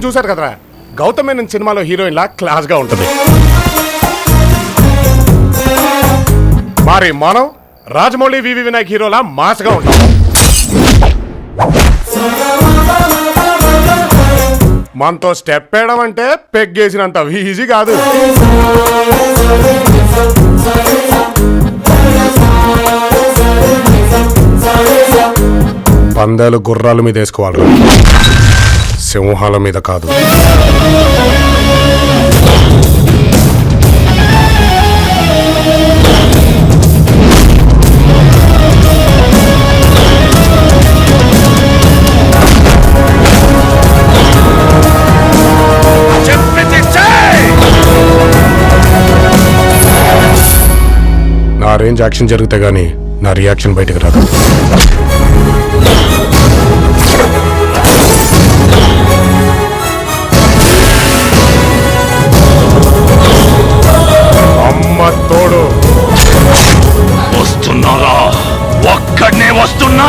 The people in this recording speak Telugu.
చూశారు కదరా, గౌతమ్ మేనన్ సినిమాలో హీరోయిన్ లా క్లాస్ గా ఉంటుంది. మరి మనం రాజమౌళి వివి వినాయక్ హీరోలా మాస్ గా ఉంటాం. మనతో స్టెప్ వేయడం అంటే పెగ్గేసినంత ఈజీ కాదు. పందాలు గుర్రాల మీద వేసుకోవాలి, సింహాల మీద కాదు. నా రేంజ్ యాక్షన్ జరిగితే గానీ నా రియాక్షన్ బయటకు రాదు. అమ్మ తోడు వస్తున్నారా? ఒక్కడనే వస్తున్నా.